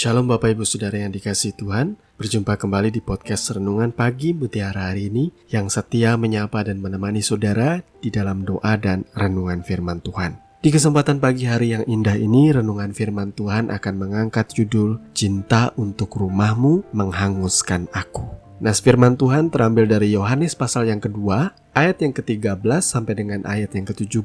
Shalom Bapak Ibu Saudara yang dikasihi Tuhan. Berjumpa kembali di podcast Renungan Pagi Mutiara hari ini yang setia menyapa dan menemani saudara di dalam doa dan renungan firman Tuhan. Di kesempatan pagi hari yang indah ini, renungan firman Tuhan akan mengangkat judul Cinta untuk Rumahmu Menghanguskan Aku. Nas firman Tuhan terambil dari Yohanes pasal yang kedua, ayat yang ke-13 sampai dengan ayat yang ke-17.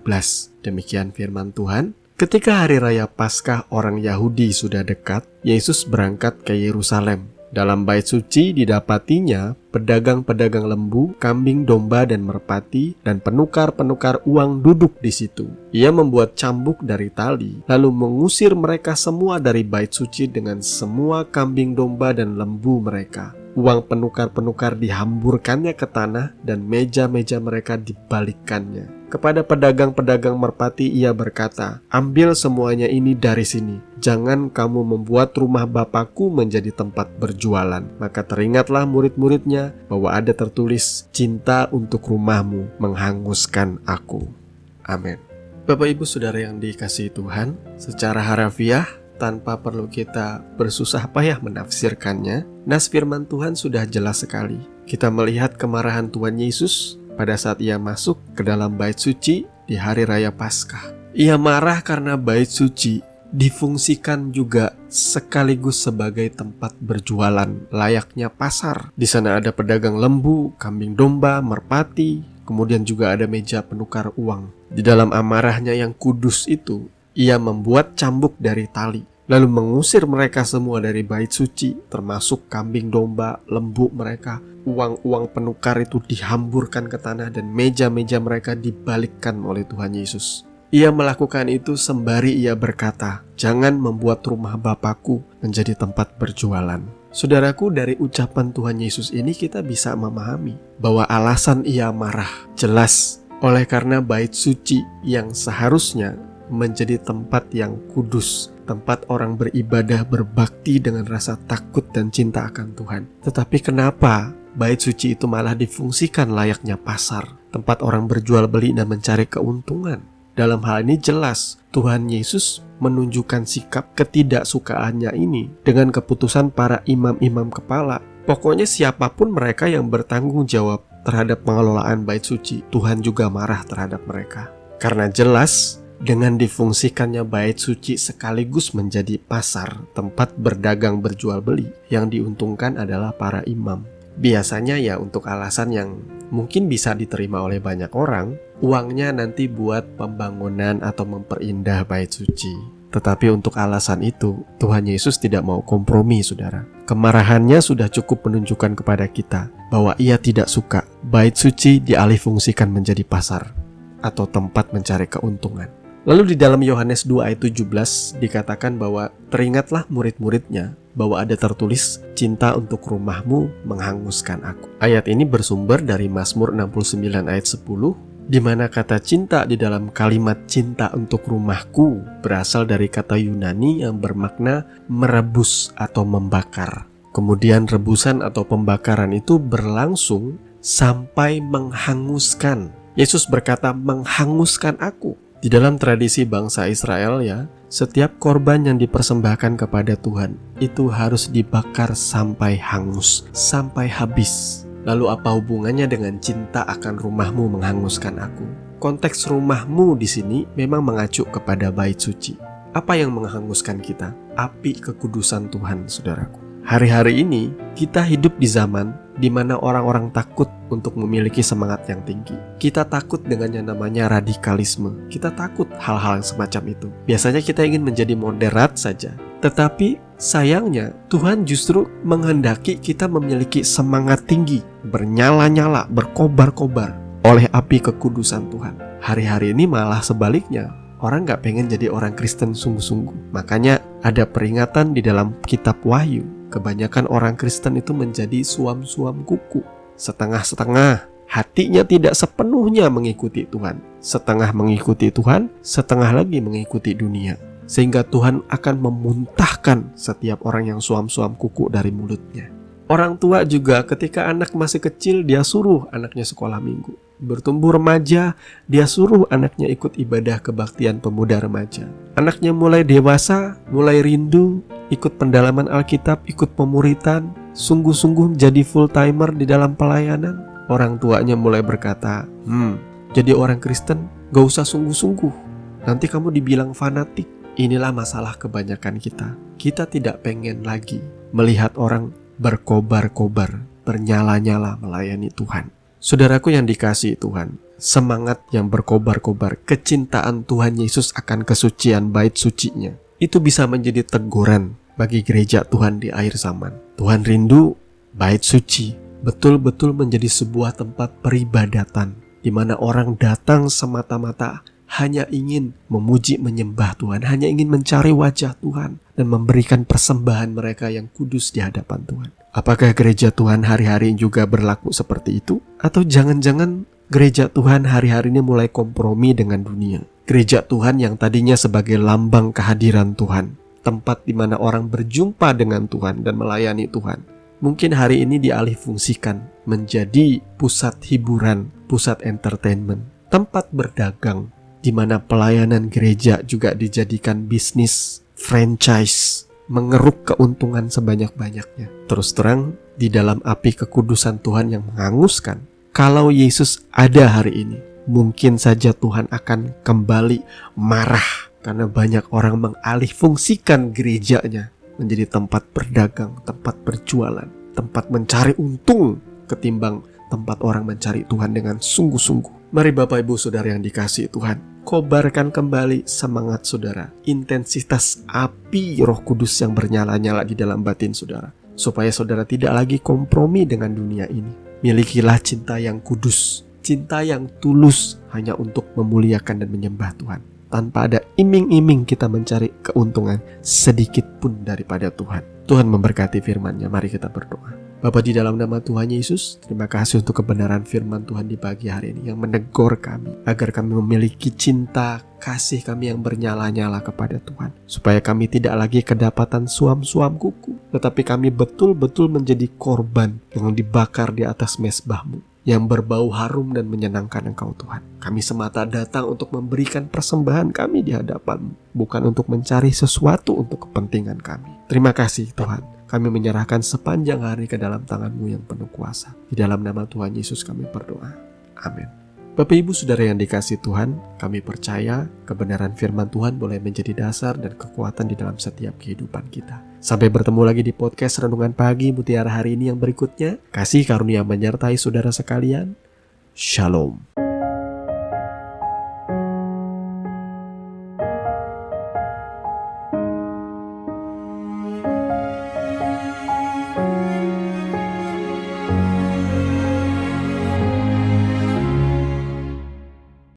Demikian firman Tuhan. Ketika hari raya Paskah orang Yahudi sudah dekat, Yesus berangkat ke Yerusalem. Dalam bait suci didapatinya pedagang-pedagang lembu, kambing, domba, dan merpati, dan penukar-penukar uang duduk di situ. Ia membuat cambuk dari tali, lalu mengusir mereka semua dari bait suci dengan semua kambing, domba, dan lembu mereka. Uang penukar-penukar dihamburkannya ke tanah, dan meja-meja mereka dibalikkannya. Kepada pedagang-pedagang merpati ia berkata, "Ambil semuanya ini dari sini. Jangan kamu membuat rumah Bapakku menjadi tempat berjualan." Maka teringatlah murid-muridnya bahwa ada tertulis, "Cinta untuk rumahmu menghanguskan aku." Amin. Bapak Ibu Saudara yang dikasihi Tuhan, secara harafiah tanpa perlu kita bersusah payah menafsirkannya, nas firman Tuhan sudah jelas sekali. Kita melihat kemarahan Tuhan Yesus pada saat ia masuk ke dalam bait suci di hari raya Paskah. Ia marah karena bait suci difungsikan juga sekaligus sebagai tempat berjualan layaknya pasar. Di sana ada pedagang lembu, kambing domba, merpati, kemudian juga ada meja penukar uang. Di dalam amarahnya yang kudus itu, ia membuat cambuk dari tali, lalu mengusir mereka semua dari bait suci, termasuk kambing domba, lembu mereka. Uang-uang penukar itu dihamburkan ke tanah dan meja-meja mereka dibalikkan oleh Tuhan Yesus. Ia melakukan itu sembari ia berkata, "Jangan membuat rumah Bapakku menjadi tempat berjualan." Saudaraku, dari ucapan Tuhan Yesus ini kita bisa memahami bahwa alasan ia marah jelas oleh karena bait suci yang seharusnya menjadi tempat yang kudus, tempat orang beribadah berbakti dengan rasa takut dan cinta akan Tuhan. Tetapi kenapa bait suci itu malah difungsikan layaknya pasar, tempat orang berjual beli dan mencari keuntungan? Dalam hal ini jelas Tuhan Yesus menunjukkan sikap ketidaksukaannya ini dengan keputusan para imam-imam kepala. Pokoknya siapapun mereka yang bertanggung jawab terhadap pengelolaan bait suci, Tuhan juga marah terhadap mereka. Karena jelas dengan difungsikannya bait suci sekaligus menjadi pasar, tempat berdagang berjual beli, yang diuntungkan adalah para imam. Biasanya ya untuk alasan yang mungkin bisa diterima oleh banyak orang, uangnya nanti buat pembangunan atau memperindah bait suci. Tetapi untuk alasan itu, Tuhan Yesus tidak mau kompromi, saudara. Kemarahannya sudah cukup menunjukkan kepada kita bahwa ia tidak suka bait suci dialihfungsikan menjadi pasar atau tempat mencari keuntungan. Lalu di dalam Yohanes 2 ayat 17 dikatakan bahwa teringatlah murid-muridnya bahwa ada tertulis, "Cinta untuk rumahmu menghanguskan aku." Ayat ini bersumber dari Mazmur 69 ayat 10, di mana kata cinta di dalam kalimat cinta untuk rumahku berasal dari kata Yunani yang bermakna merebus atau membakar. Kemudian rebusan atau pembakaran itu berlangsung sampai menghanguskan. Yesus berkata, "Menghanguskan aku." Di dalam tradisi bangsa Israel ya, setiap korban yang dipersembahkan kepada Tuhan itu harus dibakar sampai hangus, sampai habis. Lalu apa hubungannya dengan cinta akan rumahmu menghanguskan aku? Konteks rumahmu di sini memang mengacu kepada bait suci. Apa yang menghanguskan kita? Api kekudusan Tuhan, saudaraku. Hari-hari ini kita hidup di zaman di mana orang-orang takut untuk memiliki semangat yang tinggi. Kita takut dengan yang namanya radikalisme. Kita takut hal-hal yang semacam itu. Biasanya kita ingin menjadi moderat saja. Tetapi sayangnya Tuhan justru menghendaki kita memiliki semangat tinggi, bernyala-nyala, berkobar-kobar oleh api kekudusan Tuhan. Hari-hari ini malah sebaliknya. Orang gak pengen jadi orang Kristen sungguh-sungguh. Makanya ada peringatan di dalam kitab Wahyu. Kebanyakan orang Kristen itu menjadi suam-suam kuku. Setengah-setengah. Hatinya tidak sepenuhnya mengikuti Tuhan. Setengah mengikuti Tuhan, setengah lagi mengikuti dunia. Sehingga Tuhan akan memuntahkan setiap orang yang suam-suam kuku dari mulutnya. Orang tua juga ketika anak masih kecil dia suruh anaknya sekolah minggu. Bertumbuh remaja, dia suruh anaknya ikut ibadah kebaktian pemuda remaja. Anaknya mulai dewasa, mulai rindu, ikut pendalaman Alkitab, ikut pemuritan, sungguh-sungguh menjadi full-timer di dalam pelayanan. Orang tuanya mulai berkata, jadi orang Kristen gak usah sungguh-sungguh, nanti kamu dibilang fanatik. Inilah masalah kebanyakan kita. Kita tidak pengen lagi melihat orang berkobar-kobar, bernyala-nyala melayani Tuhan. Saudaraku yang dikasihi Tuhan, semangat yang berkobar-kobar, kecintaan Tuhan Yesus akan kesucian bait sucinya, itu bisa menjadi teguran bagi gereja Tuhan di akhir zaman. Tuhan rindu bait suci betul-betul menjadi sebuah tempat peribadatan, di mana orang datang semata-mata hanya ingin memuji menyembah Tuhan, hanya ingin mencari wajah Tuhan dan memberikan persembahan mereka yang kudus di hadapan Tuhan. Apakah gereja Tuhan hari-hari juga berlaku seperti itu? Atau jangan-jangan gereja Tuhan hari-hari ini mulai kompromi dengan dunia? Gereja Tuhan yang tadinya sebagai lambang kehadiran Tuhan, tempat di mana orang berjumpa dengan Tuhan dan melayani Tuhan, mungkin hari ini dialihfungsikan menjadi pusat hiburan, pusat entertainment, tempat berdagang, di mana pelayanan gereja juga dijadikan bisnis, franchise, mengeruk keuntungan sebanyak-banyaknya. Terus terang, di dalam api kekudusan Tuhan yang menghanguskan, kalau Yesus ada hari ini, mungkin saja Tuhan akan kembali marah karena banyak orang mengalihfungsikan gerejanya menjadi tempat berdagang, tempat berjualan, tempat mencari untung ketimbang tempat orang mencari Tuhan dengan sungguh-sungguh. Mari Bapak Ibu Saudara yang dikasihi Tuhan, kobarkan kembali semangat saudara, intensitas api Roh Kudus yang bernyala-nyala di dalam batin saudara, supaya saudara tidak lagi kompromi dengan dunia ini. Milikilah cinta yang kudus, cinta yang tulus hanya untuk memuliakan dan menyembah Tuhan, tanpa ada iming-iming kita mencari keuntungan sedikit pun daripada Tuhan. Tuhan memberkati firman-Nya. Mari kita berdoa. Bapa, di dalam nama Tuhan Yesus, terima kasih untuk kebenaran firman Tuhan di pagi hari ini yang menegur kami, agar kami memiliki cinta, kasih kami yang bernyala-nyala kepada Tuhan, supaya kami tidak lagi kedapatan suam-suam kuku, tetapi kami betul-betul menjadi korban yang dibakar di atas mezbah-Mu, yang berbau harum dan menyenangkan Engkau Tuhan. Kami semata datang untuk memberikan persembahan kami di hadapan-Mu, bukan untuk mencari sesuatu untuk kepentingan kami. Terima kasih Tuhan. Kami menyerahkan sepanjang hari ke dalam tangan-Mu yang penuh kuasa. Di dalam nama Tuhan Yesus kami berdoa. Amin. Bapak Ibu Saudara yang dikasihi Tuhan, kami percaya kebenaran firman Tuhan boleh menjadi dasar dan kekuatan di dalam setiap kehidupan kita. Sampai bertemu lagi di podcast Renungan Pagi Mutiara hari ini yang berikutnya. Kasih karunia menyertai saudara sekalian. Shalom.